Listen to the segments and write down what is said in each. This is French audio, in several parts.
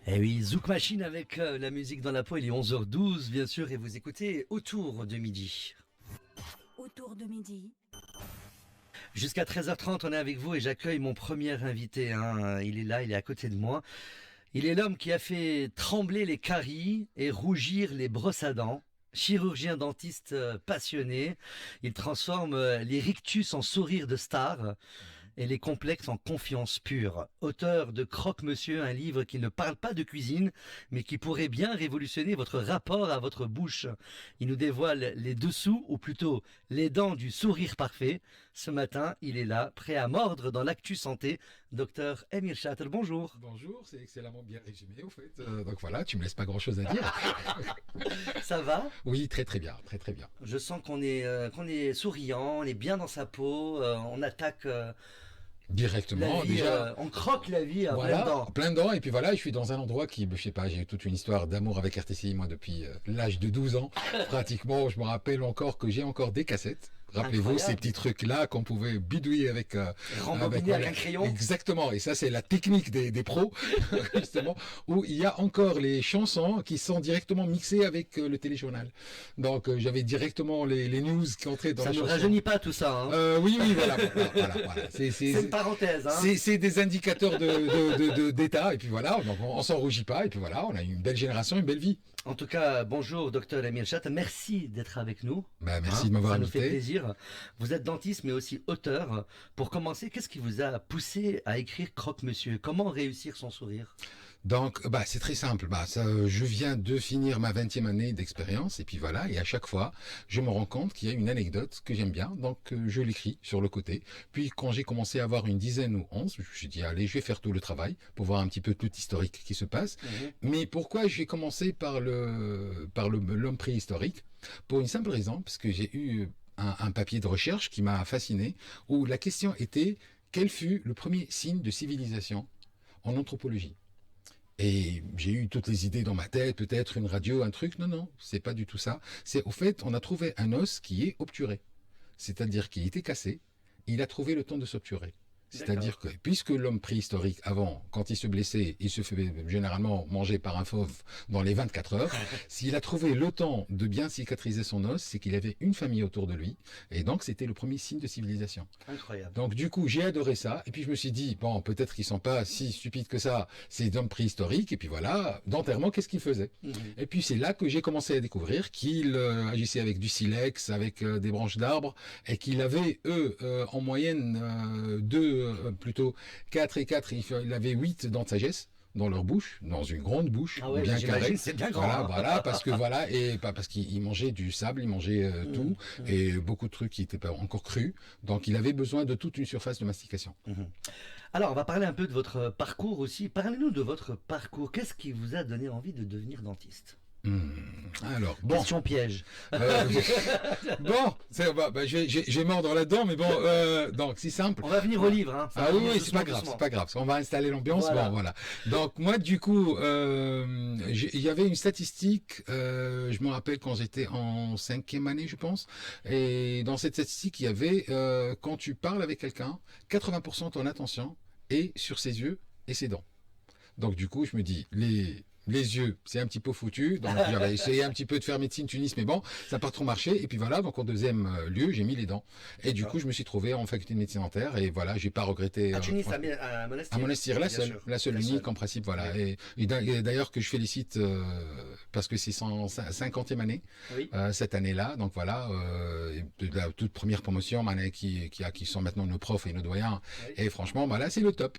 Eh oui, Zouk Machine avec la musique dans la peau, il est 11h12 bien sûr et vous écoutez Autour de midi. Autour de midi. Jusqu'à 13h30 on est avec vous et j'accueille mon premier invité, hein. Il est là, il est à côté de moi. Il est l'homme qui a fait trembler les caries et rougir les brosses à dents. Chirurgien dentiste passionné, il transforme les rictus en sourires de star et les complexes en confiance pure. Auteur de Croque-Monsieur, un livre qui ne parle pas de cuisine, mais qui pourrait bien révolutionner votre rapport à votre bouche. Il nous dévoile les dessous, ou plutôt les dents du sourire parfait. Ce matin, il est là, prêt à mordre dans l'actu santé. Docteur Emile Schatel, bonjour. Bonjour, c'est excellemment bien résumé au fait. Donc voilà, tu me laisses pas grand chose à dire. Ça va? Oui, très très bien, très très bien. Je sens qu'on est souriant, on est bien dans sa peau, on attaque Directement, la vie, déjà. on croque la vie à Voilà, plein dents. plein dedans, et puis voilà, je suis dans un endroit qui, je sais pas, j'ai eu toute une histoire d'amour avec RTCI, moi, depuis l'âge de 12 ans, pratiquement. Je me rappelle encore que j'ai encore des cassettes. Rappelez-vous, Incroyable. ces petits trucs-là qu'on pouvait bidouiller avec... Rembobiner avec un crayon. Exactement, et ça, c'est la technique des pros, justement, où il y a encore les chansons qui sont directement mixées avec le téléjournal. Donc, j'avais directement les news qui entraient dans Ça la ne nous chanson. rajeunit pas tout ça, hein. Oui, voilà. C'est une parenthèse, hein. C'est des indicateurs d'état, et puis voilà, donc on s'en rougit pas, et puis voilà, on a une belle génération, une belle vie. En tout cas, bonjour docteur Emile Chat, merci d'être avec nous. Bah, merci de m'avoir Ça invité. nous fait plaisir. Vous êtes dentiste mais aussi auteur. Pour commencer, qu'est-ce qui vous a poussé à écrire Croque-Monsieur? Comment réussir son sourire? Donc, c'est très simple. Je viens de finir ma 20e année d'expérience, et puis voilà, et à chaque fois, je me rends compte qu'il y a une anecdote que j'aime bien, donc je l'écris sur le côté. Puis quand j'ai commencé à avoir une dizaine ou 11, je me suis dit, allez, je vais faire tout le travail pour voir un petit peu tout l'historique qui se passe. Mais pourquoi j'ai commencé par l'homme préhistorique? Pour une simple raison, parce que j'ai eu un papier de recherche qui m'a fasciné, où la question était, quel fut le premier signe de civilisation en anthropologie? Et j'ai eu toutes les idées dans ma tête, peut-être une radio, un truc. Non, c'est pas du tout ça. C'est au fait, on a trouvé un os qui est obturé. C'est-à-dire qu'il était cassé, il a trouvé le temps de s'obturer. C'est-à-dire que, puisque l'homme préhistorique, avant, quand il se blessait, il se fait généralement manger par un fauve dans les 24 heures, s'il a trouvé le temps de bien cicatriser son os, c'est qu'il avait une famille autour de lui, et donc c'était le premier signe de civilisation. Incroyable. Donc du coup, j'ai adoré ça, et puis je me suis dit, bon, peut-être qu'ils sont pas si stupides que ça, ces hommes préhistoriques, et puis voilà, dentairement, qu'est-ce qu'ils faisaient? Et puis c'est là que j'ai commencé à découvrir qu'ils agissaient avec du silex, avec des branches d'arbres, et qu'ils avaient, eux, en moyenne, plutôt 4 et 4, il avait 8 dents de sagesse dans leur bouche, dans une grande bouche, Ah ouais, bien j'imagine, carrée. c'est bien grand. Voilà, parce que voilà, et pas parce qu'il mangeait du sable, il mangeait tout, et beaucoup de trucs qui étaient pas encore crus, donc il avait besoin de toute une surface de mastication. Alors, on va parler un peu de votre parcours aussi. Parlez-nous de votre parcours. Qu'est-ce qui vous a donné envie de devenir dentiste? Alors, bon. Question piège. Bon, je vais mordre là-dedans, mais bon, donc, c'est simple. On va venir au livre, hein. Ça va venir C'est doucement, pas grave, doucement. c'est pas grave. On va installer l'ambiance, Voilà. bon, voilà. Donc, moi, du coup, il y avait une statistique, je me rappelle quand j'étais en 5e année, je pense, et dans cette statistique, il y avait, quand tu parles avec quelqu'un, 80% de ton attention est sur ses yeux et ses dents. Donc, du coup, je me dis, les yeux, c'est un petit peu foutu. Donc, j'avais essayé un petit peu de faire médecine Tunis, mais bon, ça n'a pas trop marché. Et puis voilà, donc en deuxième lieu, j'ai mis les dents. Et du coup, je me suis trouvé en faculté de médecine dentaire. Et voilà, j'ai pas regretté. À Tunis, à Monastir. À Monastir, la Bien seule, sûr. la seule, La l'unique seule. en principe, voilà. Oui. Et d'ailleurs que je félicite parce que c'est son 50e année Oui. cette année-là. Donc voilà, de la toute première promotion, qui sont maintenant nos profs et nos doyens. Oui. Et franchement, là, c'est le top.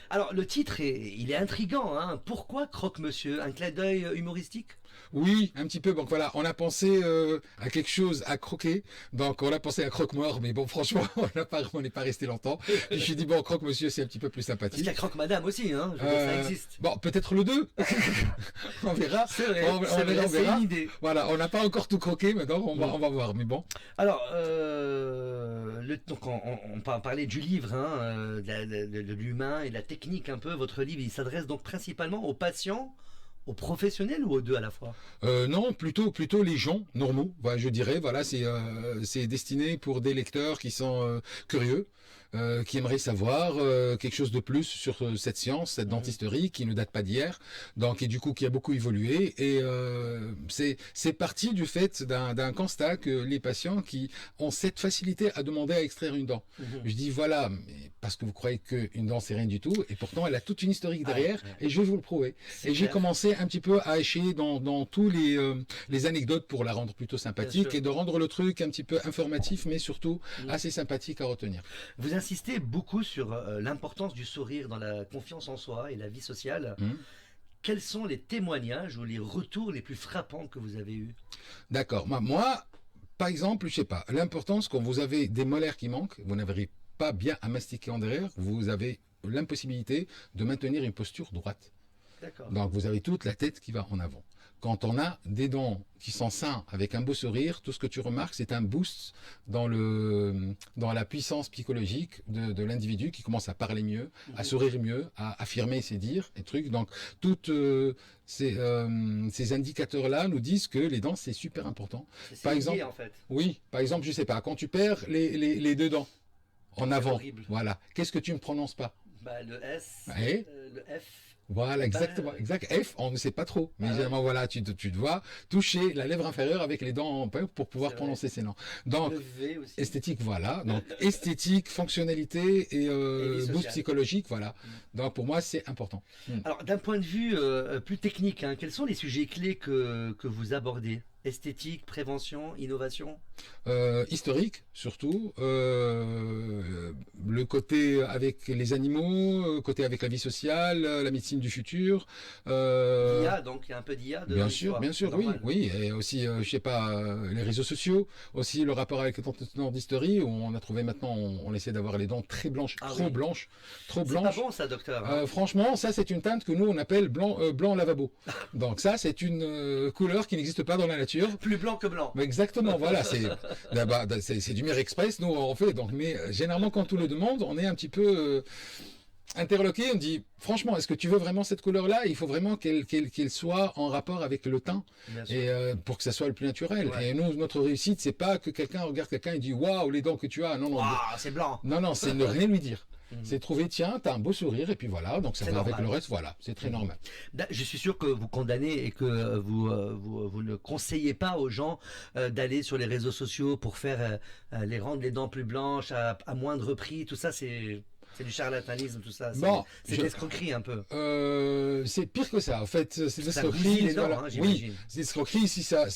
Alors, le titre, il est intriguant, hein. Pourquoi Croque-Monsieur? Un clin d'œil humoristique? Oui, un petit peu. Donc voilà, on a pensé à quelque chose à croquer. Donc on a pensé à croque-mort, mais bon, franchement, on n'est pas resté longtemps. Et je me suis dit bon, croque-monsieur, c'est un petit peu plus Parce qu'il sympathique. y a Croque-Madame aussi, hein. Je veux dire, ça existe. Bon, peut-être le 2. On verra. C'est vrai, On c'est vrai, verra. c'est une idée. Voilà, on n'a pas encore tout croqué, maintenant on va voir. Mais bon. Alors, donc on va parler du livre, hein, de l'humain et de la technique un peu. Votre livre, il s'adresse donc principalement aux patients, aux professionnels ou aux deux à la fois? Non, plutôt les gens normaux. Voilà, je dirais. Voilà, c'est destiné pour des lecteurs qui sont curieux qui aimerait savoir quelque chose de plus sur cette science, cette dentisterie qui ne date pas d'hier, donc et du coup qui a beaucoup évolué. Et c'est parti du fait d'un constat que les patients qui ont cette facilité à demander à extraire une dent. Je dis voilà, mais parce que vous croyez qu'une dent c'est rien du tout, et pourtant elle a toute une historique derrière, et je vais vous le prouver. Et j'ai commencé un petit peu à écheler dans tous les anecdotes pour la rendre plutôt sympathique et de rendre le truc un petit peu informatif, mais surtout assez sympathique à retenir. Vous insistez beaucoup sur l'importance du sourire dans la confiance en soi et la vie sociale. Quels sont les témoignages ou les retours les plus frappants que vous avez eus? D'accord. Moi, par exemple, je sais pas, l'importance quand vous avez des molaires qui manquent, vous n'arrivez pas bien à mastiquer en derrière, vous avez l'impossibilité de maintenir une posture droite. D'accord. Donc vous avez toute la tête qui va en avant. Quand on a des dents qui sont sains avec un beau sourire, tout ce que tu remarques, c'est un boost dans la puissance psychologique de l'individu qui commence à parler mieux, à sourire mieux, à affirmer ses dires et trucs. Donc toutes ces indicateurs-là nous disent que les dents c'est super important. Par exemple, en fait. Oui, par exemple, je sais pas, quand tu perds les deux dents en avant, horrible. voilà, qu'est-ce que tu ne prononces pas? Le S, le F. Voilà, exactement, exact. F, on ne sait pas trop. Mais généralement, voilà, tu dois toucher la lèvre inférieure avec les dents en pain pour pouvoir prononcer ces noms. Donc, le V aussi. esthétique, voilà. Donc, esthétique, fonctionnalité et boost psychologique, voilà. Donc, pour moi, c'est important. Alors, d'un point de vue plus technique, hein, quels sont les sujets clés que vous abordez? Esthétique, prévention, innovation? Historique, surtout. Le côté avec les animaux, côté avec la vie sociale, la médecine du futur. L'IA, donc il y a un peu d'IA dedans. Bien sûr, oui, oui. Et aussi, je sais pas, les réseaux sociaux, aussi le rapport avec les dentisterie, où on a trouvé maintenant, on essaie d'avoir les dents très blanches, trop blanches. C'est pas bon ça, docteur. Hein. Franchement, ça c'est une teinte que nous on appelle blanc lavabo. Donc ça c'est une couleur qui n'existe pas dans la nature. Plus blanc que blanc. Exactement, voilà, c'est du Mire Express, nous on fait. Donc, mais généralement quand on le demande, on est un petit peu interloqué. On dit franchement, est-ce que tu veux vraiment cette couleur-là? Il faut vraiment qu'elle soit en rapport avec le teint et pour que ça soit le plus naturel. Ouais. Et nous, notre réussite, c'est pas que quelqu'un regarde quelqu'un et dit waouh les dents que tu as. Non, non. C'est blanc. Non, c'est ne rien lui dire. C'est trouver, tiens, t'as un beau sourire, et puis voilà, donc ça va normal. Avec le reste, voilà, c'est très normal. Je suis sûr que vous condamnez et que vous ne conseillez pas aux gens d'aller sur les réseaux sociaux pour faire les rendre les dents plus blanches à moindre prix, tout ça, c'est du charlatanisme, tout ça. C'est de l'escroquerie un peu. C'est pire que ça. En fait, c'est de l'escroquerie. Voilà. Hein, oui, c'est de l'escroquerie si ça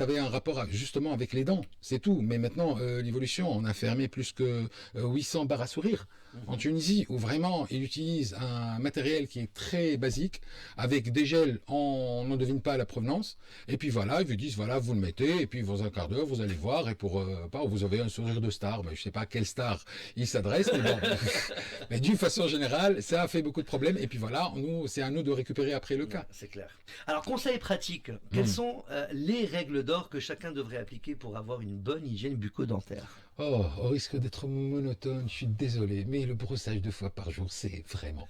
avait un rapport justement avec les dents. C'est tout. Mais maintenant, l'évolution, on a fermé plus que 800 bars à sourire en Tunisie, où vraiment ils utilisent un matériel qui est très basique, avec des gels, on n'en devine pas la provenance. Et puis voilà, ils vous disent voilà, vous le mettez, et puis dans un quart d'heure, vous allez voir, et pour vous avez un sourire de star. Ben, je sais pas à quelle star il s'adresse, mais bon. Mais d'une façon générale, ça a fait beaucoup de problèmes. Et puis voilà, c'est à nous de récupérer après le cas. C'est clair. Alors, conseil pratique, quelles sont les règles d'or que chacun devrait appliquer pour avoir une bonne hygiène bucco-dentaire? Oh, au risque d'être monotone, je suis désolé, mais le brossage 2 fois par jour, c'est vraiment.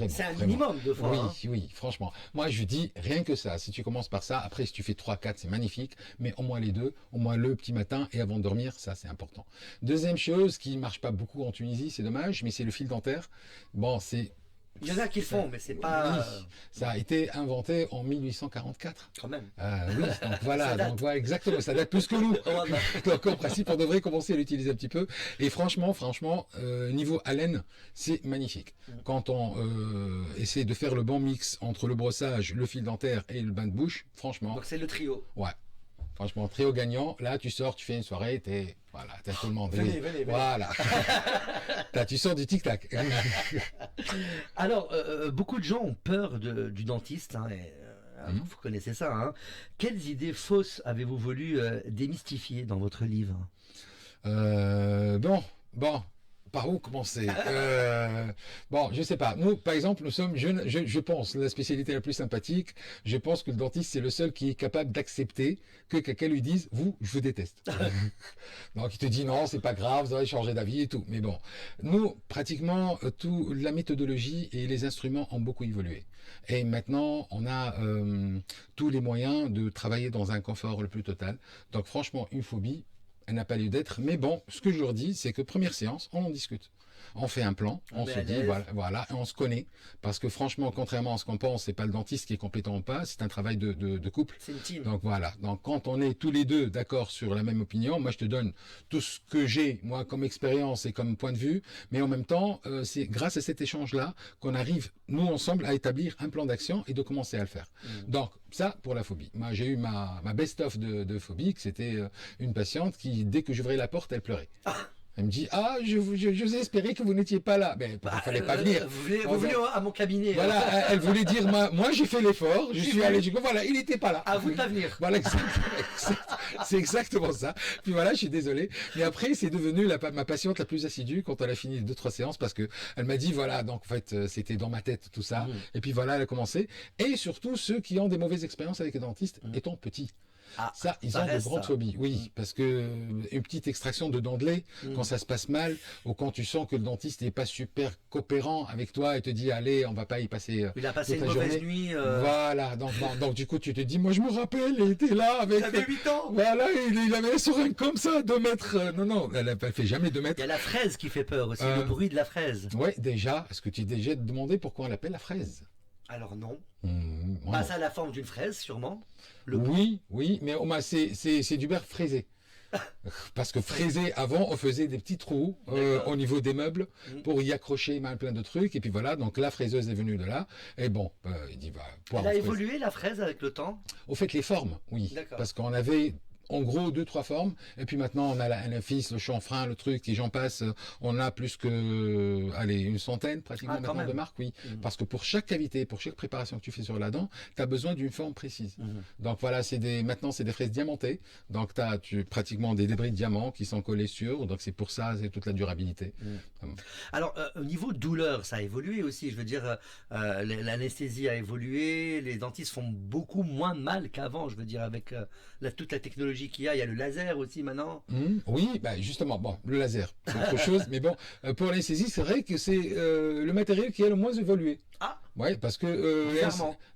C'est un minimum 2 fois. Oui, hein. Oui, franchement. Moi, je dis rien que ça. Si tu commences par ça, après, si tu fais 3, 4, c'est magnifique, mais au moins les deux, au moins le petit matin et avant de dormir, ça, c'est important. Deuxième chose qui marche pas beaucoup en Tunisie, c'est dommage, mais c'est le fil dentaire. Bon, c'est... Il y en a qui le font, mais c'est pas... Oui, ça a été inventé en 1844. Quand même. Oui, donc voilà, exactement, ça date plus que nous. Donc en principe, on devrait commencer à l'utiliser un petit peu. Et franchement, niveau haleine, c'est magnifique. Quand on essaie de faire le bon mix entre le brossage, le fil dentaire et le bain de bouche, franchement... Donc c'est le trio. Ouais. Franchement, trio gagnant. Là, tu sors, tu fais une soirée, t'as tout le monde. Venez. Voilà. Tu sors du tic-tac. Alors, beaucoup de gens ont peur du dentiste. Hein, vous connaissez ça. Hein. Quelles idées fausses avez-vous voulu démystifier dans votre livre? Bon. Par où commencer? Je sais pas. Nous, par exemple, nous sommes, je pense, la spécialité la plus sympathique, je pense que le dentiste, c'est le seul qui est capable d'accepter que quelqu'un lui dise, je vous déteste. Donc, il te dit, non, c'est pas grave, vous allez changer d'avis et tout. Mais bon, nous, pratiquement, la méthodologie et les instruments ont beaucoup évolué. Et maintenant, on a tous les moyens de travailler dans un confort le plus total. Donc, franchement, une phobie, elle n'a pas lieu d'être. Mais bon, ce que je leur dis, c'est que première séance, on en discute. On fait un plan, on se dit, voilà, et on se connaît. Parce que franchement, contrairement à ce qu'on pense, c'est pas le dentiste qui est compétent ou pas, c'est un travail de couple. C'est une team. Donc voilà. Donc quand on est tous les deux d'accord sur la même opinion, moi je te donne tout ce que j'ai, moi, comme expérience et comme point de vue, mais en même temps, c'est grâce à cet échange-là qu'on arrive, nous ensemble, à établir un plan d'action et de commencer à le faire. Donc ça, pour la phobie. Moi, j'ai eu ma best-of de phobie, que c'était une patiente qui, dès que j'ouvrais la porte, elle pleurait. Elle me dit, j'osais espérer que vous n'étiez pas là. Mais il ne fallait pas venir. Vous venez à mon cabinet. Voilà, elle voulait dire, moi j'ai fait l'effort, je suis allé, voilà, il n'était pas là. À vous de pas venir. Voilà, c'est exactement ça. Puis voilà, je suis désolé. Mais après, c'est devenu ma patiente la plus assidue quand elle a fini 2-3 séances parce que elle m'a dit, voilà, donc en fait, c'était dans ma tête tout ça. Et puis voilà, elle a commencé. Et surtout, ceux qui ont des mauvaises expériences avec les dentistes étant petits. Ça, ils ont de grandes phobies. Oui, parce que une petite extraction de dents de lait, quand ça se passe mal, ou quand tu sens que le dentiste n'est pas super coopérant avec toi et te dit, allez, on va pas y passer. Il a passé une toute la mauvaise journée. nuit. Voilà, donc du coup, tu te dis, moi je me rappelle, il était là avec. Il avait 8 ans. Voilà, il avait un seringue comme ça, 2 mètres. Non, elle n'a pas fait jamais 2 mètres. Il y a la fraise qui fait peur aussi, le bruit de la fraise. Ouais, déjà, est-ce que tu t'es déjà demandé pourquoi on l'appelle la fraise? Alors non. Voilà. Ça a la forme d'une fraise, sûrement. Oui, mais c'est du beurre fraisé. Parce que fraisé, avant, on faisait des petits trous au niveau des meubles pour y accrocher plein de trucs. Et puis voilà, donc la fraiseuse est venue de là. Et bon, il dit, elle a évolué la fraise avec le temps? Au fait, les formes, oui. Parce qu'on avait en gros 2-3 formes, et puis maintenant on a la fils, le chanfrein, le truc, et j'en passe, on a plus que, allez, une centaine pratiquement maintenant de marques, oui. Parce que pour chaque cavité, pour chaque préparation que tu fais sur la dent, tu as besoin d'une forme précise. Donc voilà, maintenant c'est des fraises diamantées, donc tu as pratiquement des débris de diamants qui sont collés sur, donc c'est pour ça, c'est toute la durabilité. Alors, au niveau douleur, ça a évolué aussi, je veux dire, l'anesthésie a évolué, les dentistes font beaucoup moins mal qu'avant, je veux dire, avec toute la technologie qu'il y a le laser aussi maintenant. Oui, justement, bon, le laser, c'est autre chose, mais bon, pour l'anesthésie, c'est vrai que c'est le matériel qui a le moins évolué. Ouais, parce que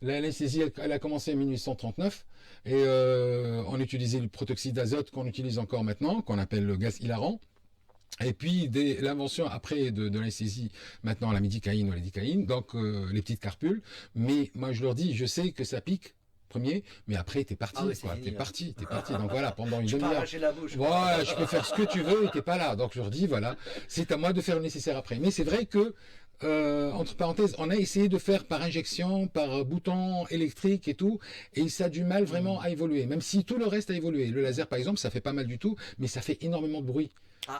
l'anesthésie, elle a commencé en 1839, et on utilisait le protoxyde d'azote qu'on utilise encore maintenant, qu'on appelle le gaz hilarant. Et puis l'invention après de l'anesthésie, maintenant la midicaïne ou la lidocaïne, donc les petites carpules. Mais moi je leur dis, je sais que ça pique premier, mais après t'es parti, t'es parti. Donc voilà, pendant une demi-heure. La bouche. Voilà, je peux faire ce que tu veux et t'es pas là. Donc je leur dis, voilà, c'est à moi de faire le nécessaire après. Mais c'est vrai que entre parenthèses, on a essayé de faire par injection, par bouton électrique et tout, et ça a du mal vraiment à évoluer. Même si tout le reste a évolué. Le laser par exemple, ça fait pas mal du tout, mais ça fait énormément de bruit.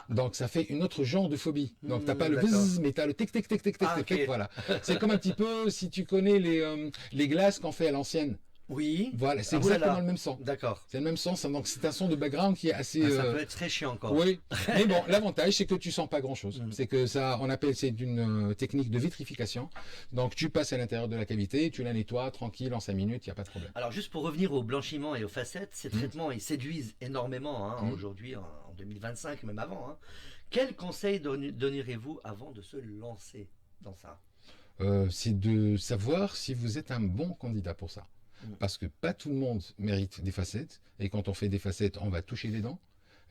Donc ça fait une autre genre de phobie. Donc t'as pas le bzzz, mais t'as le tic tic tic tic tic tic. Voilà. C'est comme un petit peu si tu connais les glaces qu'on fait à l'ancienne. Oui. Voilà, c'est exactement le même son. D'accord. C'est le même son, donc c'est un son de background qui est assez. Ça peut être très chiant encore. Oui. Mais bon, l'avantage c'est que tu sens pas grand chose. C'est que ça, c'est une technique de vitrification. Donc tu passes à l'intérieur de la cavité, tu la nettoies tranquille en 5 minutes, il y a pas de problème. Alors juste pour revenir au blanchiment et aux facettes, ces traitements ils séduisent énormément aujourd'hui en 2025 même avant. Quels conseils donnerez-vous avant de se lancer dans ça? C'est de savoir si vous êtes un bon candidat pour ça. Parce que pas tout le monde mérite des facettes, et quand on fait des facettes, on va toucher les dents,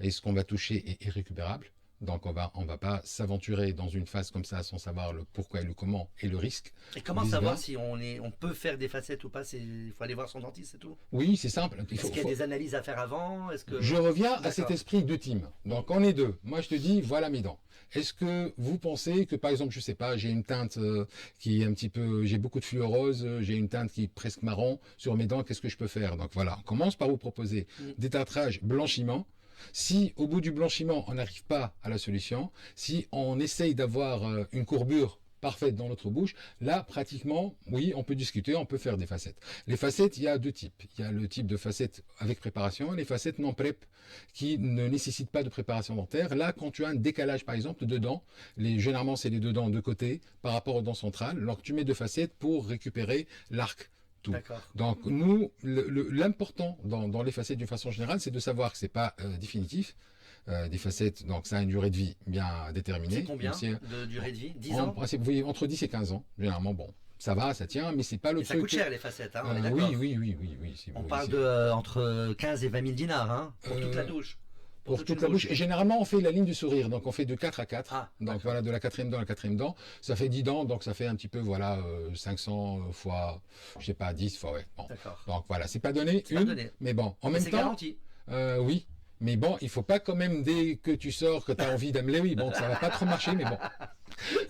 et ce qu'on va toucher est irrécupérable, donc on va pas s'aventurer dans une phase comme ça sans savoir le pourquoi et le comment et le risque. Et comment savoir si on peut faire des facettes ou pas? Il faut aller voir son dentiste, c'est tout? Oui, c'est simple. Est-ce qu'il y a des analyses à faire avant? Je reviens à cet esprit de team. Donc on est deux. Moi je te dis, voilà mes dents. Est-ce que vous pensez que par exemple, je sais pas, j'ai une teinte qui est un petit peu, j'ai beaucoup de fluorose, j'ai une teinte qui est presque marron sur mes dents, qu'est-ce que je peux faire? Donc voilà, on commence par vous proposer détartrage, blanchiment. Si au bout du blanchiment, on n'arrive pas à la solution, si on essaye d'avoir une courbure parfaite dans notre bouche, là, pratiquement, oui, on peut discuter, on peut faire des facettes. Les facettes, il y a 2 types. Il y a le type de facettes avec préparation et les facettes non prep qui ne nécessitent pas de préparation dentaire. Là, quand tu as un décalage, par exemple, de dents, généralement, c'est les 2 dents de côté par rapport aux dents centrales, alors que tu mets 2 facettes pour récupérer l'arc. Donc nous, l'important dans les facettes d'une façon générale, c'est de savoir que c'est pas définitif. Des facettes, donc ça a une durée de vie bien déterminée. C'est combien de durée de vie? 10 ans? Oui, entre 10 et 15 ans, généralement, bon. Ça va, ça tient, mais c'est pas le truc. Ça coûte cher les facettes, on est d'accord? Oui. On parle entre 15 et 20 000 dinars pour toute la douche. Pour toute toute une la bouche. bouche. Et généralement, on fait la ligne du sourire. Donc, on fait de 4 à 4. Ah, Donc, d'accord. voilà, de la quatrième dent à la quatrième dent. Ça fait 10 dents. Donc, ça fait un petit peu, voilà, 500 fois, je sais pas, 10 fois, ouais. Bon. D'accord. Donc, voilà, c'est pas donné C'est pas une. donné. Mais bon, en Mais même c'est temps, garanti. oui. Mais bon, il faut pas quand même, dès que tu sors, que tu as envie d'amener, oui, bon, ça va pas trop marcher, mais bon.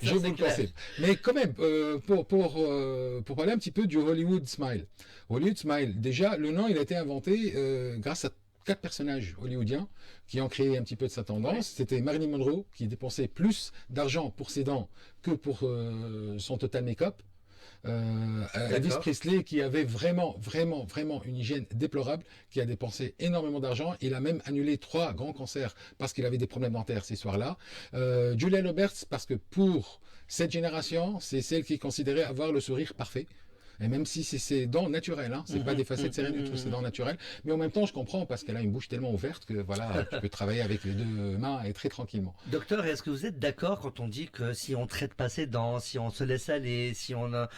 Je Ça, vous c'est le clair. conseille. Mais quand même, pour parler un petit peu du Hollywood Smile. Hollywood Smile, déjà, le nom, il a été inventé grâce à 4 personnages hollywoodiens qui ont créé un petit peu de sa tendance. Ouais. C'était Marilyn Monroe, qui dépensait plus d'argent pour ses dents que pour son total make-up. Elvis D'accord. Presley, qui avait vraiment une hygiène déplorable, qui a dépensé énormément d'argent. Il a même annulé 3 grands concerts parce qu'il avait des problèmes dentaires ces soirs-là. Julia Roberts, parce que pour cette génération, c'est celle qui est considérée avoir le sourire parfait. Et même si c'est ses dents naturelles, hein, c'est pas des facettes serrées du tout, c'est dents naturelles. Mais en même temps, je comprends parce qu'elle a une bouche tellement ouverte que voilà, tu peux travailler avec les 2 mains et très tranquillement. Docteur, est-ce que vous êtes d'accord quand on dit que si on traite pas ses dents, si on se laisse aller, si on a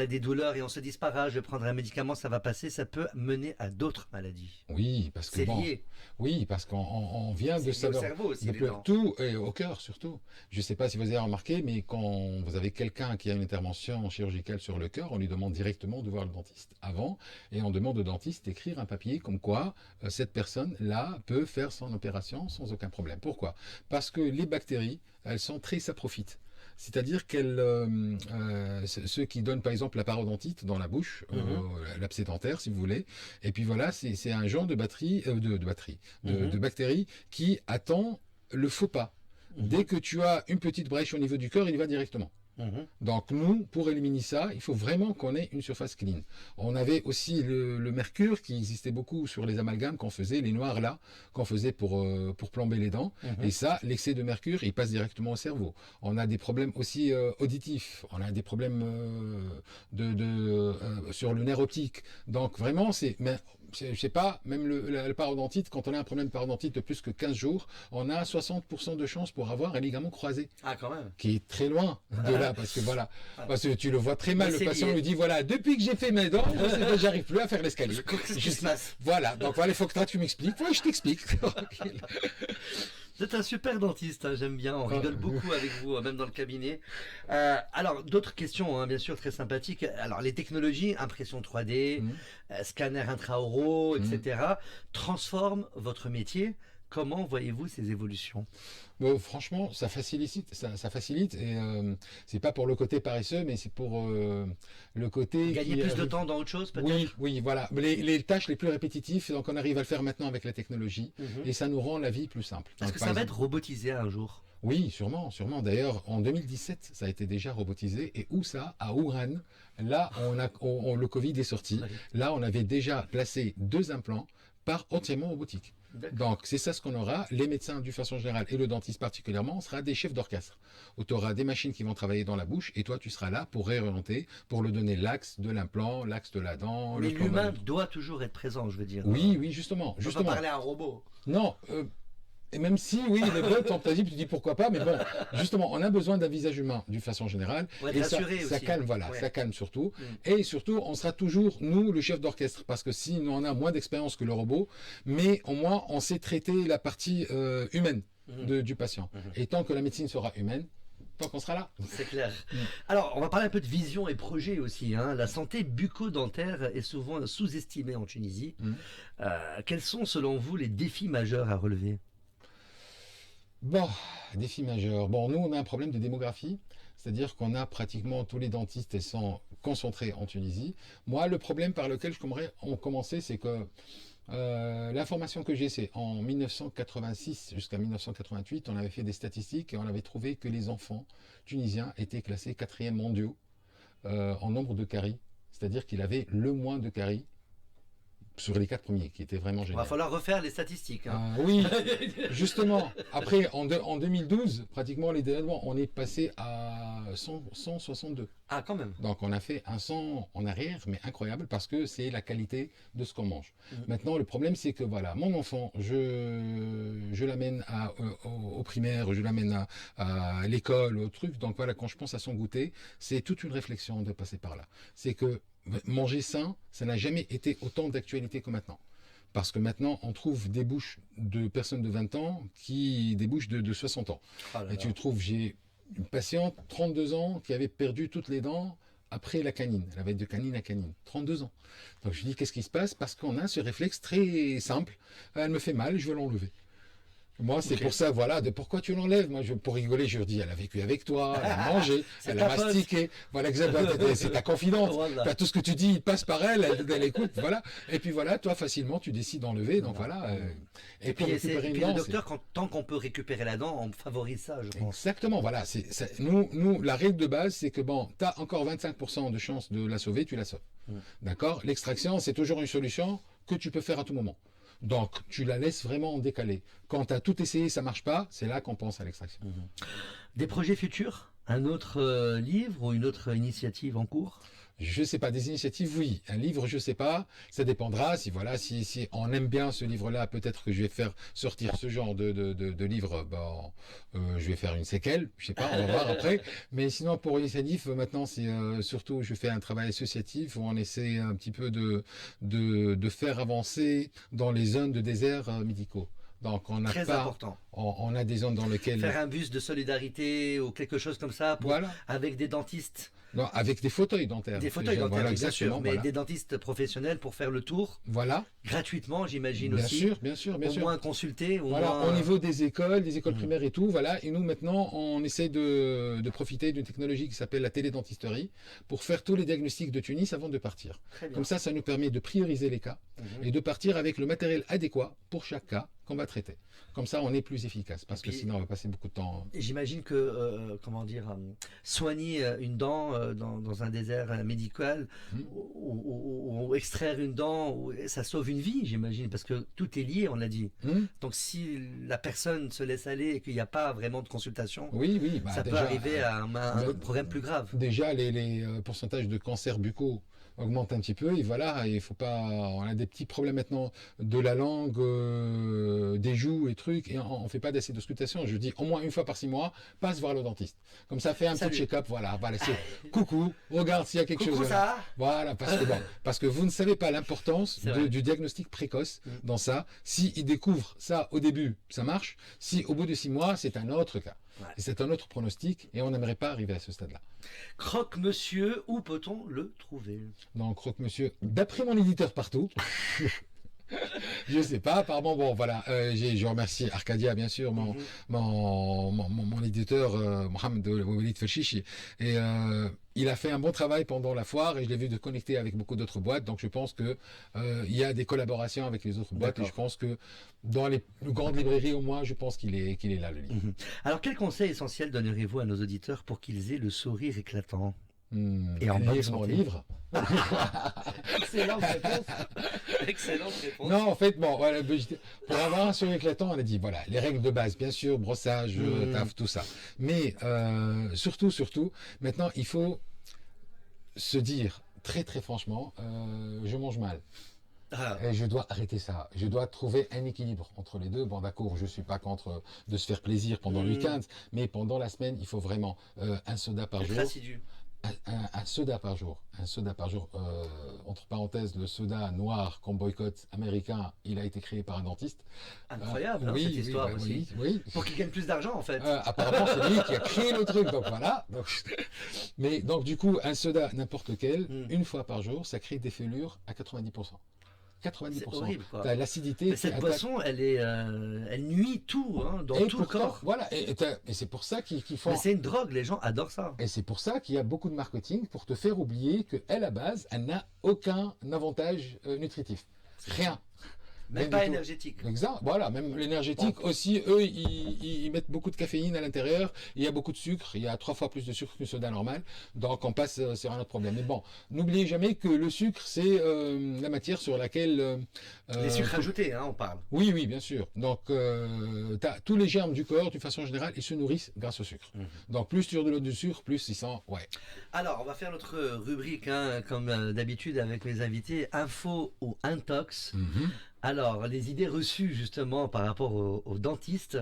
des douleurs et on se dit c'est pas grave, je vais prendre un médicament, ça va passer, ça peut mener à d'autres maladies. Oui, parce que C'est bon, lié. oui, parce qu'on vient de C'est lié au savoir cerveau aussi, de les dents. tout et au cœur surtout. Je ne sais pas si vous avez remarqué, mais quand vous avez quelqu'un qui a une intervention chirurgicale sur le cœur, on lui demande directement de voir le dentiste avant, et on demande au dentiste d'écrire un papier comme quoi cette personne-là peut faire son opération sans aucun problème. Pourquoi? Parce que les bactéries, elles sont très saprophytes. C'est-à-dire ceux qui donnent par exemple la parodontite dans la bouche, l'abcès dentaire si vous voulez, et puis voilà, c'est un genre de de bactéries qui attend le faux pas. Dès que tu as une petite brèche au niveau du cœur, il y va directement. Mhm. Donc nous, pour éliminer ça, il faut vraiment qu'on ait une surface clean. On avait aussi le mercure qui existait beaucoup sur les amalgames qu'on faisait, les noirs là, qu'on faisait pour plomber les dents. Mhm. Et ça, l'excès de mercure, il passe directement au cerveau. On a des problèmes aussi auditifs, on a des problèmes sur le nerf optique. Donc vraiment, je sais pas, même la parodontite, quand on a un problème de parodontite de plus que 15 jours, on a 60% de chances pour avoir un ligament croisé, Ah, quand même. qui est très loin de là, parce que voilà, parce que tu le vois très mal, Mais le c'est patient lié. lui dit, voilà, depuis que j'ai fait mes dents, j'arrive plus à faire l'escalier. Qu'est-ce qui se passe? Voilà, donc voilà, il faut que toi tu m'expliques, ouais, je t'explique. Tranquille. Vous êtes un super dentiste, hein, j'aime bien, on rigole beaucoup avec vous, même dans le cabinet. Alors, d'autres questions, hein, bien sûr, très sympathiques. Alors, les technologies, impression 3D, Mhm. scanner intraoraux, Mhm. etc., transforment votre métier. Comment voyez-vous ces évolutions? Bon, franchement, ça facilite, et c'est pas pour le côté paresseux, mais c'est pour le côté Gagner plus de temps dans autre chose, peut-être? Oui, oui, voilà. Les tâches les plus répétitives, donc on arrive à le faire maintenant avec la technologie, Mhm. et ça nous rend la vie plus simple. Est-ce Donc, que par ça va exemple- être robotisé un jour? Oui, sûrement, sûrement. D'ailleurs, en 2017, ça a été déjà robotisé. Et où ça? À Wuhan. Là, le Covid est sorti. Oui. Là, on avait déjà placé 2 implants par entièrement robotique. D'accord. Donc, c'est ça ce qu'on aura. Les médecins, d'une façon générale, et le dentiste particulièrement, on sera des chefs d'orchestre. Où tu auras des machines qui vont travailler dans la bouche, et toi, tu seras là pour réorienter, pour le donner l'axe de l'implant, l'axe de la dent. Mais le plan l'humain de- doit toujours être présent, je veux dire. Oui, oui, justement. On peut pas Justement. parler à un robot. Non, et même si, oui, les bots, tu dis pourquoi pas, mais bon, justement, on a besoin d'un visage humain d'une façon générale. Pour être Et ça, rassuré ça aussi. calme, voilà, Ouais. ça calme surtout. Mm. Et surtout, on sera toujours, nous, le chef d'orchestre, parce que si on a moins d'expérience que le robot, mais au moins, on sait traiter la partie humaine du patient. Et tant que la médecine sera humaine, tant qu'on sera là. C'est clair. Alors, on va parler un peu de vision et projet aussi, hein. La santé bucco-dentaire est souvent sous-estimée en Tunisie. Mm. Quels sont, selon vous, les défis majeurs à relever? Bon, défi majeur. Bon, nous, on a un problème de démographie. C'est-à-dire qu'on a pratiquement tous les dentistes, ils sont concentrés en Tunisie. Moi, le problème par lequel on commençait, c'est que l'information que j'ai, c'est en 1986 jusqu'à 1988, on avait fait des statistiques et on avait trouvé que les enfants tunisiens étaient classés 4e mondiaux en nombre de caries. C'est-à-dire qu'il avait le moins de caries sur les 4 premiers, qui étaient vraiment Il va génial. falloir refaire les statistiques, hein. Oui, justement. Après, en 2012, pratiquement les dénouements, on est passé à 162. Ah, quand même. Donc on a fait un 100 en arrière, mais incroyable, parce que c'est la qualité de ce qu'on mange. Mhm. Maintenant, le problème, c'est que voilà, mon enfant, je l'amène au primaire, je l'amène à l'école, au truc. Donc voilà, quand je pense à son goûter, c'est toute une réflexion de passer par là. C'est que manger sain, ça n'a jamais été autant d'actualité que maintenant. Parce que maintenant, on trouve des bouches de personnes de 20 ans qui des bouches de 60 ans. Ah là Et là. tu trouves, j'ai une patiente, 32 ans, qui avait perdu toutes les dents après la canine. Elle avait de canine à canine. 32 ans. Donc je dis, qu'est-ce qui se passe? Parce qu'on a ce réflexe très simple. Elle me fait mal, je veux l'enlever. Moi, c'est Ok. pour ça, voilà, de pourquoi tu l'enlèves. Moi, pour rigoler, je lui dis, elle a vécu avec toi, elle a mangé, C'est elle ta a pote. mastiqué. Voilà, exactement. C'est ta confidente. Voilà. T'as tout ce que tu dis, il passe par elle, elle écoute, voilà. Et puis voilà, toi, facilement, tu décides d'enlever. Donc voilà. Et pour Puis, récupérer et une puis le dent, docteur, tant qu'on peut récupérer la dent, on favorise ça, je pense. exactement, voilà. Nous, la règle de base, c'est que bon, tu as encore 25% de chance de la sauver, tu la sauves. D'accord? L'extraction, c'est toujours une solution que tu peux faire à tout moment. Donc, tu la laisses vraiment en décalé. Quand tu as tout essayé, ça marche pas, c'est là qu'on pense à l'extraction. Des projets futurs? Un autre livre ou une autre initiative en cours? Je sais pas, des initiatives, oui. Un livre, je sais pas. Ça dépendra. Si voilà, si on aime bien ce livre-là, peut-être que je vais faire sortir ce genre de livre. Bon, je vais faire une séquelle. Je sais pas, on va voir après. Mais sinon, pour l'initiative, maintenant, c'est surtout, je fais un travail associatif où on essaie un petit peu de faire avancer dans les zones de déserts médicaux. Donc, on n'a Très pas, important. on a des zones dans lesquelles, Faire un bus de solidarité ou quelque chose comme ça voilà, avec des dentistes. non, avec des fauteuils dentaires. Des fauteuils dentaires, Voilà, oui, bien sûr, exactement, mais voilà. des dentistes professionnels pour faire le tour, Voilà, gratuitement, j'imagine bien aussi. sûr, bien sûr, bien Au sûr. moins consulter, au Voilà, moins... au niveau des écoles primaires et tout, voilà. Et nous, maintenant, on essaie de profiter d'une technologie qui s'appelle la télédentisterie pour faire tous les diagnostics de Tunis avant de partir. Très bien. Comme ça nous permet de prioriser les cas et de partir avec le matériel adéquat pour chaque cas qu'on va traiter. Comme ça, on est plus efficace parce que puis- sinon, on va passer beaucoup de temps. Et j'imagine que, comment dire, soigner une dent dans un désert médical ou extraire une dent, ça sauve une vie, j'imagine, parce que tout est lié, on l'a dit. Hum. Donc si la personne se laisse aller et qu'il n'y a pas vraiment de consultation, Oui, oui. Bah, ça peut déjà, arriver à un autre problème plus grave. Déjà, les pourcentages de cancers buccaux augmentent un petit peu et voilà, il faut pas. On a des petits problèmes maintenant de la langue, des joues et trucs, et on fait pas d'assez d'auscultation. Je dis au moins une fois par 6 mois, passe voir le dentiste. Comme ça, fais un Salut. petit check-up. Voilà, c'est coucou, regarde s'il y a quelque Coucou, chose. ça va? Voilà, parce que vous ne savez pas l'importance C'est vrai. du diagnostic précoce dans ça. S'ils découvrent ça au début, ça marche. Si au bout de 6 mois, c'est un autre cas. Ouais. Et c'est un autre pronostic et on n'aimerait pas arriver à ce stade-là. Croque-monsieur, où peut-on le trouver? Donc, Croque-Monsieur, d'après mon éditeur partout, je sais pas, apparemment, bon, voilà, je remercie Arcadia, bien sûr, mon éditeur, Mohamed Walid Felchichi, et il a fait un bon travail pendant la foire, et je l'ai vu de connecter avec beaucoup d'autres boîtes, donc je pense que il y a des collaborations avec les autres boîtes, et je pense que dans les plus grandes librairies, au moins, je pense qu'il est là, le livre. Alors, quel conseil essentiel donneriez-vous à nos auditeurs pour qu'ils aient le sourire éclatant? Et en Lire bonne mon santé. livre. Excellente réponse. Excellente réponse. Non, en fait, bon, voilà, pour avoir un sourire éclatant, on a dit, voilà, les règles de base, bien sûr, brossage, taf, tout ça. Mais surtout, maintenant, il faut se dire, très très franchement, je mange mal. Ah, Et je dois arrêter ça. Je dois trouver un équilibre entre les deux. Bon, d'accord, je suis pas contre de se faire plaisir pendant le week-end, mais pendant la semaine, il faut vraiment un soda par être jour. assidu. Un soda par jour. Un soda par jour. Entre parenthèses, le soda noir qu'on boycotte américain, il a été créé par un dentiste. Incroyable, hein, oui, cette oui, histoire bah, aussi. oui. Pour qu'ils gagnent plus d'argent, en fait. Apparemment, c'est lui qui a créé le truc. Donc voilà. Mais donc du coup, un soda n'importe lequel, une fois par jour, ça crée des fêlures à 90%. 90%. C'est horrible, quoi. T'as l'acidité. Mais cette boisson, elle nuit tout, hein, dans tout le corps. Voilà, et c'est pour ça qu'ils font. Mais c'est une drogue, les gens adorent ça. Et c'est pour ça qu'il y a beaucoup de marketing pour te faire oublier qu'à la base, elle n'a aucun avantage nutritif. Rien. Même Rien pas du tout. énergétique. Exact. Voilà, même l'énergétique aussi, eux, ils mettent beaucoup de caféine à l'intérieur. Il y a beaucoup de sucre. Il y a 3 fois plus de sucre qu'une soda normal. Donc on passe sur un autre problème. Mais bon, n'oubliez jamais que le sucre, c'est la matière sur laquelle. Les sucres ajoutés, hein, on parle. Oui, oui, bien sûr. Donc, tous les germes du corps, d'une façon générale, ils se nourrissent grâce au sucre. Donc, plus tu redonnes du sucre, plus ils sont. Ouais. Alors, on va faire notre rubrique, hein, comme d'habitude avec mes invités, info ou intox. Alors, les idées reçues justement par rapport aux dentistes.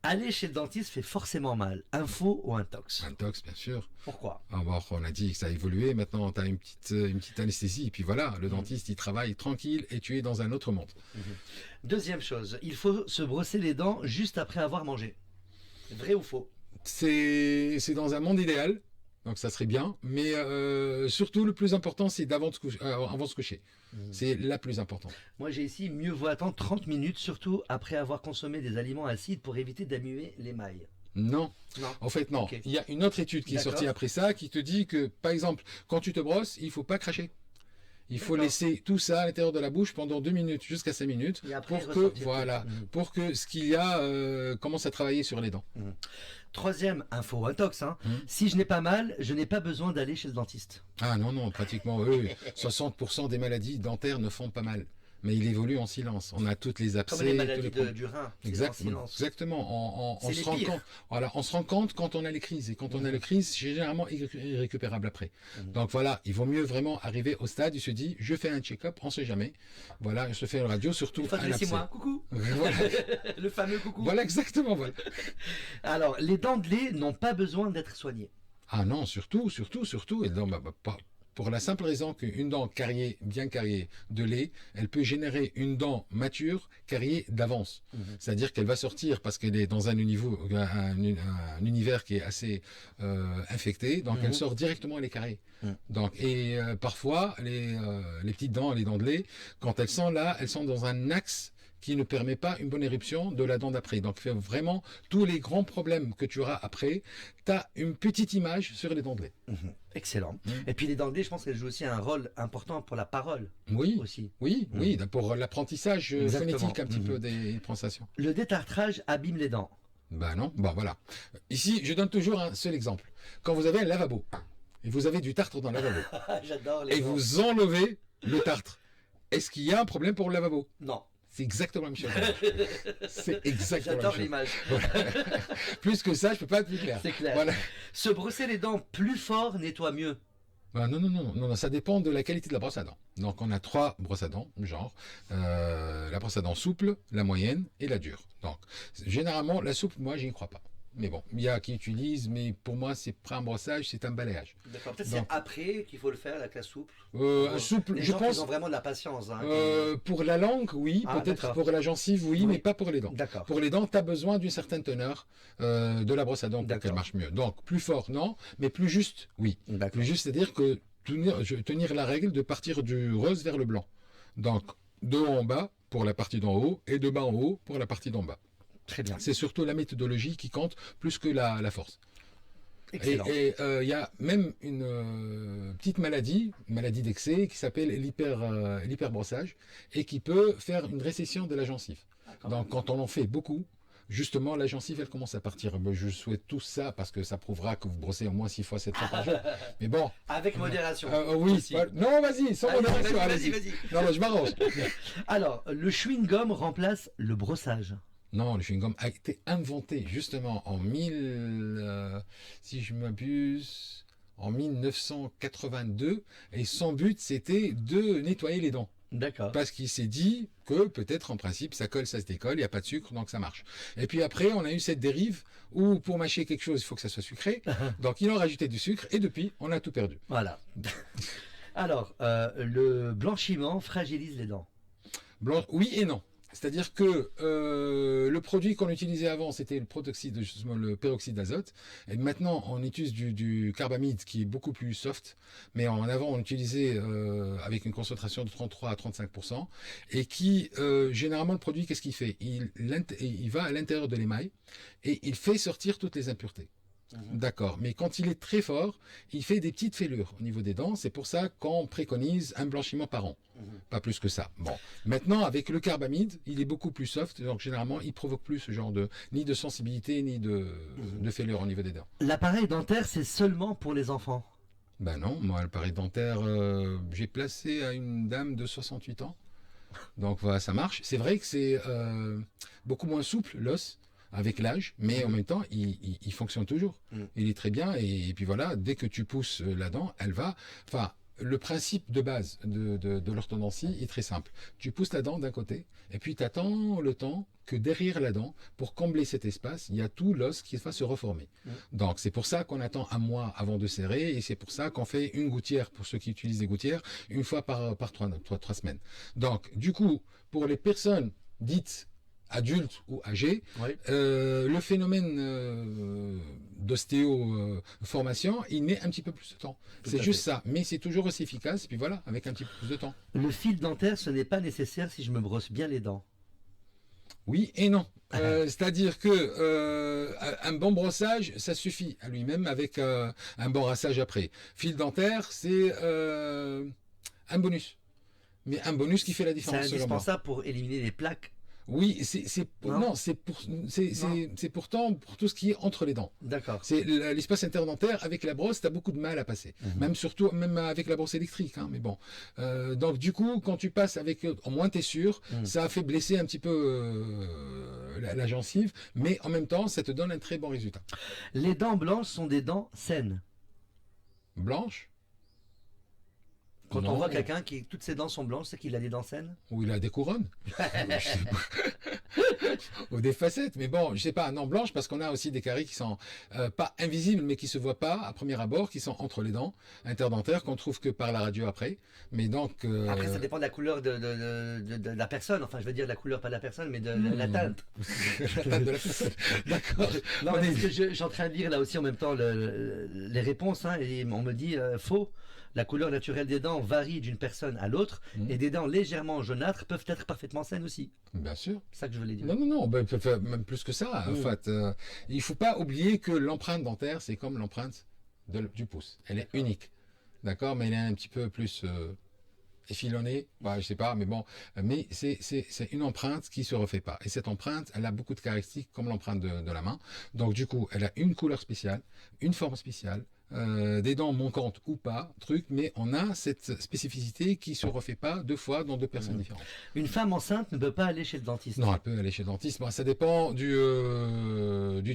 Aller chez le dentiste fait forcément mal. Info ou intox? Intox, bien sûr. Pourquoi? Alors, on a dit que ça a évolué. Maintenant, tu as une petite anesthésie. Et puis voilà, le dentiste, il travaille tranquille et tu es dans un autre monde. Deuxième chose, il faut se brosser les dents juste après avoir mangé. Vrai ou faux? C'est dans un monde idéal. Donc ça serait bien, mais surtout le plus important c'est avant de se coucher. C'est la plus importante. Moi j'ai ici, mieux vaut attendre 30 minutes, surtout après avoir consommé des aliments acides pour éviter d'ammuer l'émail. Non, Non. en fait non. Ok. Il y a une autre étude qui est D'accord. sortie après ça qui te dit que par exemple quand tu te brosses, il faut pas cracher. Il faut D'accord. laisser tout ça à l'intérieur de la bouche pendant 2 minutes jusqu'à 5 minutes Et après, pour que ressortir voilà, tout. pour que ce qu'il y a commence à travailler sur les dents. Troisième, info ou intox, hein. Si je n'ai pas mal, je n'ai pas besoin d'aller chez le dentiste. Ah non, pratiquement eux, 60% des maladies dentaires ne font pas mal. Mais il évolue en silence. On a toutes les abcès, Comme les tous maladies les problèmes. du rein, c'est en Exactement. silence. Exactement. C'est On les se rend pires. compte. Voilà, on se rend compte quand on a les crises. Et quand on a les crises, c'est généralement irrécupérable après. Donc voilà, il vaut mieux vraiment arriver au stade. Il se dit, je fais un check-up, on ne sait jamais. Voilà, je fais une radio, surtout Une fois tous un les 6 abcès. mois, coucou. Voilà, Le fameux coucou. voilà exactement. Voilà. Alors, les dents de lait n'ont pas besoin d'être soignées. Ah non, surtout. Et non, pour la simple raison qu'une dent bien carriée de lait, elle peut générer une dent mature carriée d'avance. C'est-à-dire qu'elle va sortir parce qu'elle est dans un univers qui est assez infecté, donc elle sort directement, elle est carrée. Donc, et parfois, les petites dents, les dents de lait, quand elles sont là, elles sont dans un axe qui ne permet pas une bonne éruption de la dent d'après. Donc vraiment, tous les grands problèmes que tu auras après, tu as une petite image sur les dents de lait. Excellent. Et puis les dents de lait, je pense qu'elles jouent aussi un rôle important pour la parole Oui, aussi. oui, pour l'apprentissage Exactement. phonétique un petit peu des prononciations. Le détartrage abîme les dents. Ben non, bon voilà. Ici, je donne toujours un seul exemple. Quand vous avez un lavabo, et vous avez du tartre dans le lavabo, J'adore les et dents. vous enlevez le tartre, est-ce qu'il y a un problème pour le lavabo? Non, C'est exactement la même chose. C'est exactement la j'adore même l'image. chose. Plus que ça, je peux pas être plus clair. C'est clair. Voilà. Se brosser les dents plus fort nettoie mieux. Ah, non, ça dépend de la qualité de la brosse à dents. Donc on a 3 brosses à dents, genre la brosse à dents souple, la moyenne et la dure. Donc généralement la souple, moi j'y crois pas. Mais bon, il y a qui utilisent, mais pour moi c'est pas un brossage, c'est un balayage. D'accord. Peut-être c'est Donc, après qu'il faut le faire avec la soupe. un souple, Les je gens qui pense. ont vraiment de la patience. Hein, Pour la langue, oui, Ah, peut-être d'accord. pour la gencive, oui, Oui. mais pas pour les dents. D'accord. Pour les dents, tu as besoin d'une certaine teneur de la brosse à dents pour D'accord. qu'elle marche mieux. Donc plus fort, non, mais plus juste, oui. D'accord. Plus juste, c'est-à-dire que tenir la règle de partir du rose vers le blanc. Donc, de haut en bas pour la partie d'en haut et de bas en haut pour la partie d'en bas. Très bien. C'est surtout la méthodologie qui compte plus que la force. Excellent. Et il y a même une petite maladie d'excès qui s'appelle l'hyperbrossage et qui peut faire une récession de la gencive. Donc, quand on en fait beaucoup, justement, la gencive, elle commence à partir. Je souhaite tout ça parce que ça prouvera que vous brossez au moins 6 fois, 7 fois par jour. Mais bon. Avec modération. Oui. aussi. Non, vas-y, sans Allez, modération. vas-y, allez-y. vas-y. Non, mais je m'arrange. Alors, le chewing-gum remplace le brossage. Non, le chewing-gum a été inventé justement si je m'abuse, en 1982. Et son but, c'était de nettoyer les dents. D'accord. Parce qu'il s'est dit que peut-être en principe ça colle, ça se décolle, il n'y a pas de sucre, donc ça marche. Et puis après, on a eu cette dérive où pour mâcher quelque chose, il faut que ça soit sucré. Donc ils ont rajouté du sucre et depuis, on a tout perdu. Voilà. Alors, le blanchiment fragilise les dents. Blanc, oui et non. C'est-à-dire que le produit qu'on utilisait avant, c'était le peroxyde d'azote. Et maintenant, on utilise du carbamide qui est beaucoup plus soft. Mais en avant, on utilisait avec une concentration de 33 à 35%. Et qui, généralement, le produit, qu'est-ce qu'il fait? Il va à l'intérieur de l'émail et il fait sortir toutes les impuretés. D'accord, mais quand il est très fort, il fait des petites fêlures au niveau des dents. C'est pour ça qu'on préconise un blanchiment par an. Pas plus que ça. Bon, maintenant avec le carbamide, il est beaucoup plus soft, donc généralement il provoque plus ce genre ni de sensibilité ni de fêlure au niveau des dents. L'appareil dentaire, c'est seulement pour les enfants. Ben non, moi l'appareil dentaire, j'ai placé à une dame de 68 ans. Donc voilà, ça marche. C'est vrai que c'est beaucoup moins souple l'os avec l'âge, mais en même temps, il fonctionne toujours. Il est très bien et puis voilà, dès que tu pousses la dent, elle va. Enfin, le principe de base de l'orthodontie est très simple. Tu pousses la dent d'un côté, et puis tu attends le temps que derrière la dent, pour combler cet espace, il y a tout l'os qui va se reformer. Donc c'est pour ça qu'on attend un mois avant de serrer, et c'est pour ça qu'on fait une gouttière, pour ceux qui utilisent des gouttières, une fois par 3 semaines. Donc du coup, pour les personnes dites adultes ou âgés, Oui. le phénomène d'ostéo-formation, il met un petit peu plus de temps. Tout C'est à juste fait. ça. Mais c'est toujours aussi efficace, puis voilà, avec un petit peu plus de temps. Le fil dentaire, ce n'est pas nécessaire si je me brosse bien les dents. Oui et non. C'est-à-dire que un bon brossage, ça suffit à lui-même avec un bon rassage après. Fil dentaire, c'est un bonus. Mais un bonus qui fait la C'est différence selon moi. indispensable pour éliminer les plaques. Oui, Non. non, c'est pourtant pour tout ce qui est entre les dents. D'accord. C'est l'espace interdentaire avec la brosse, tu as beaucoup de mal à passer. Même avec la brosse électrique. Hein, mais bon. Donc du coup, quand tu passes avec, au moins tu es sûr, ça a fait blesser un petit peu la gencive, mais en même temps, ça te donne un très bon résultat. Les dents blanches sont des dents saines. Blanche? Quand Non. on voit quelqu'un qui toutes ses dents sont blanches, c'est qu'il a des dents saines. Ou il a des couronnes. Je sais pas. Ou des facettes. Mais bon, je sais pas, non, blanche, parce qu'on a aussi des caries qui sont pas invisibles, mais qui se voient pas à premier abord, qui sont entre les dents interdentaires, qu'on trouve que par la radio après. Mais donc. Après, ça dépend de la couleur de la personne. Enfin, je veux dire la couleur, pas de la personne, mais de la teinte. La teinte de la personne. D'accord. Non, mais parce que je suis en train de lire là aussi en même temps les réponses, hein, et on me dit faux. La couleur naturelle des dents varie d'une personne à l'autre, et des dents légèrement jaunâtres peuvent être parfaitement saines aussi. Bien sûr. C'est ça que je voulais dire. Non, ben, même plus que ça. En fait, il faut pas oublier que l'empreinte dentaire, c'est comme l'empreinte du pouce. Elle est unique. D'accord, mais elle est un petit peu plus effilonnée. Ouais, je sais pas, mais bon. Mais c'est une empreinte qui se refait pas. Et cette empreinte, elle a beaucoup de caractéristiques comme l'empreinte de la main. Donc du coup, elle a une couleur spéciale, une forme spéciale. Des dents manquantes ou pas, mais on a cette spécificité qui se refait pas 2 fois dans 2 personnes différentes. Une femme enceinte ne peut pas aller chez le dentiste. Non, elle peut aller chez le dentiste. Bon, ça dépend du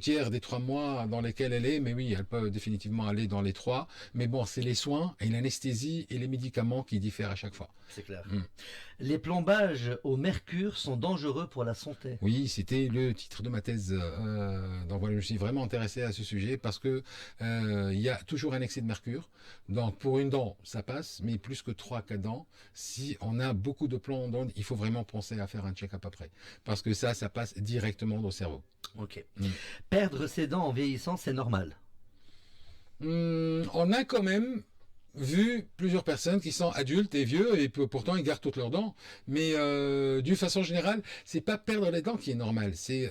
tiers des 3 mois dans lesquels elle est, mais oui, elle peut définitivement aller dans les 3. Mais bon, c'est les soins et l'anesthésie et les médicaments qui diffèrent à chaque fois. C'est clair. Les plombages au mercure sont dangereux pour la santé. Oui, c'était le titre de ma thèse. Donc voilà, je me suis vraiment intéressé à ce sujet parce que il y a toujours un excès de mercure. Donc pour une dent, ça passe, mais plus que 3-4 dents, si on a beaucoup de plomb dans, il faut vraiment penser à faire un check-up après. Parce que ça passe directement dans le cerveau. Ok. Perdre ses dents en vieillissant, c'est normal. On a quand même vu plusieurs personnes qui sont adultes et vieux et pourtant ils gardent toutes leurs dents. Mais d'une façon générale, c'est pas perdre les dents qui est normal, c'est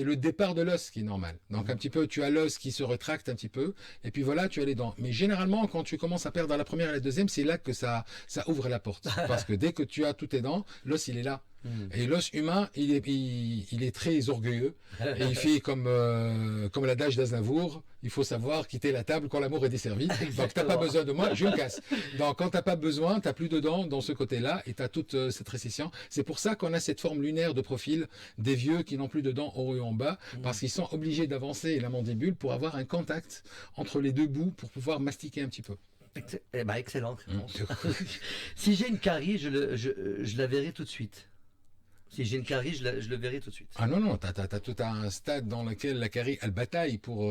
le départ de l'os qui est normal. Donc un petit peu, tu as l'os qui se rétracte un petit peu, et puis voilà, tu as les dents. Mais généralement, quand tu commences à perdre la première et la deuxième, c'est là que ça ouvre la porte. Parce que dès que tu as toutes tes dents, l'os il est là. Et l'os humain, il est très orgueilleux. Et il fait comme l'adage d'Aznavour, il faut savoir quitter la table quand l'amour est desservi. Donc t'as pas besoin de moi, je me casse. Donc quand t'as pas besoin, t'as plus de dents dans ce côté-là, et t'as toute cette récession. C'est pour ça qu'on a cette forme lunaire de profil des vieux qui n'ont plus de dents en haut et en bas, parce qu'ils sont obligés d'avancer la mandibule pour avoir un contact entre les deux bouts pour pouvoir mastiquer un petit peu. Excellente réponse. Si j'ai une carie, je la verrai tout de suite. Si j'ai une carie, je le verrai tout de suite. Ah non, t'as tout un stade dans lequel la carie, elle bataille pour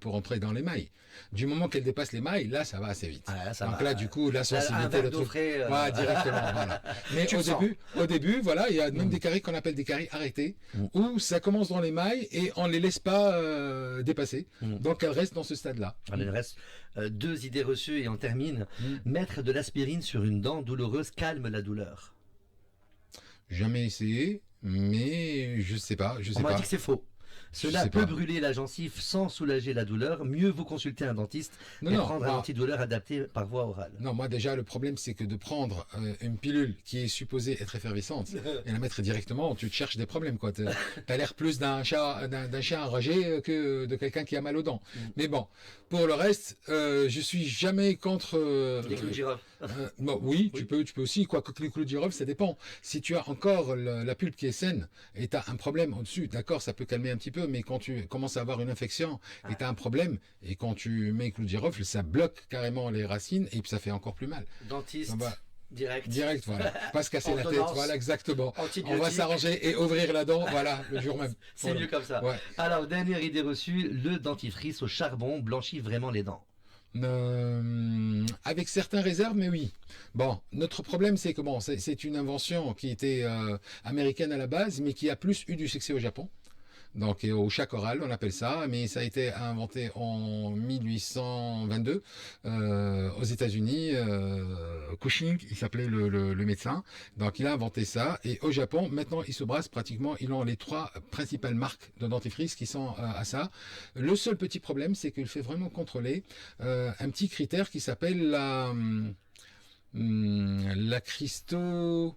entrer dans les mailles. Du moment qu'elle dépasse les mailles, là, ça va assez vite. Ah, ça donc va. là, du coup, la sensibilité, le truc, ouais, directement, voilà. Mais au début, voilà, il y a même des caries qu'on appelle des caries arrêtées, où ça commence dans les mailles et on les laisse pas dépasser. Donc elles restent dans ce stade-là. Il reste 2 idées reçues et on termine. Mettre de l'aspirine sur une dent douloureuse calme la douleur. Jamais essayé, mais je sais pas. On m'a dit que c'est faux. Cela peut brûler la gencive sans soulager la douleur. Mieux vous consulter un dentiste et prendre un antidouleur adapté par voie orale. Non, moi déjà, le problème, c'est que de prendre une pilule qui est supposée être effervescente et la mettre directement, tu te cherches des problèmes, quoi. T'as l'air plus d'un chien enragé que de quelqu'un qui a mal aux dents. Mais bon, pour le reste, je suis jamais contre... Les clous de girofle. Bon, oui, tu peux aussi, quoique le clou de girofle, ça dépend. Si tu as encore la pulpe qui est saine et tu as un problème au-dessus, d'accord, ça peut calmer un petit peu, mais quand tu commences à avoir une infection et tu as un problème, et quand tu mets le clou de girofle, ça bloque carrément les racines et puis ça fait encore plus mal. Dentiste. Donc, bah, Direct. direct, voilà. Pas se casser la tête, Ordonnance. voilà, exactement. On va Antibiotiques. s'arranger et ouvrir la dent, voilà, le jour même. C'est Voilà. mieux comme ça. Ouais. Alors, dernière idée reçue, le dentifrice au charbon blanchit vraiment les dents. Avec certaines réserves, mais oui. Bon, notre problème, c'est que bon, c'est une invention qui était américaine à la base, mais qui a plus eu du succès au Japon. Donc, et au chat oral, on appelle ça, mais ça a été inventé en 1822 aux États-Unis. Cushing, il s'appelait le médecin. Donc, il a inventé ça. Et au Japon, maintenant, ils se brassent pratiquement. Ils ont les 3 principales marques de dentifrice qui sont à ça. Le seul petit problème, c'est qu'il fait vraiment contrôler un petit critère qui s'appelle la cristo.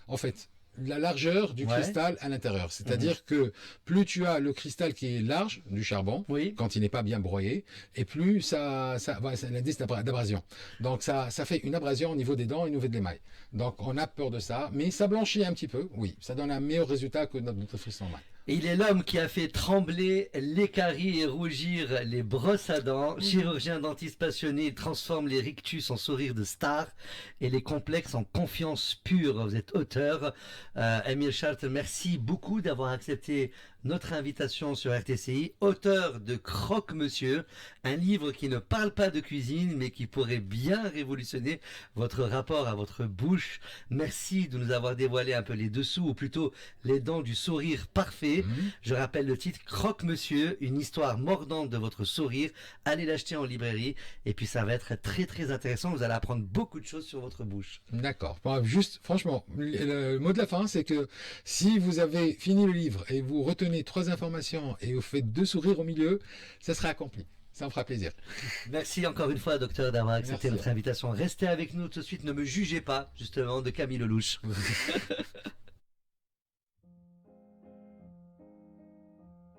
En fait, la largeur du Ouais. cristal à l'intérieur. C'est-à-dire que plus tu as le cristal qui est large du charbon, Oui. quand il n'est pas bien broyé, et plus ça c'est un indice d'abrasion. Donc ça fait une abrasion au niveau des dents et au niveau de l'émail. Donc on a peur de ça, mais ça blanchit un petit peu, oui. Ça donne un meilleur résultat que notre dentifrice normal. Et il est l'homme qui a fait trembler les caries et rougir les brosses à dents. Chirurgien dentiste passionné, il transforme les rictus en sourires de star et les complexes en confiance pure. Vous êtes auteur. Emile Chart, merci beaucoup d'avoir accepté notre invitation sur RTCI. Auteur de Croque-Monsieur, un livre qui ne parle pas de cuisine, mais qui pourrait bien révolutionner votre rapport à votre bouche. Merci de nous avoir dévoilé un peu les dessous, ou plutôt les dents du sourire parfait. Je rappelle le titre, Croque-Monsieur, une histoire mordante de votre sourire. Allez l'acheter en librairie et puis ça va être très très intéressant. Vous allez apprendre beaucoup de choses sur votre bouche. D'accord. Bon, juste, franchement, le mot de la fin, c'est que si vous avez fini le livre et vous retenez 3 informations et vous faites 2 sourires au milieu, ça sera accompli. Ça me fera plaisir. Merci encore une fois, docteur, d'avoir accepté Merci. notre invitation. Restez avec nous tout de suite. Ne me jugez pas, justement, de Camille Lelouch.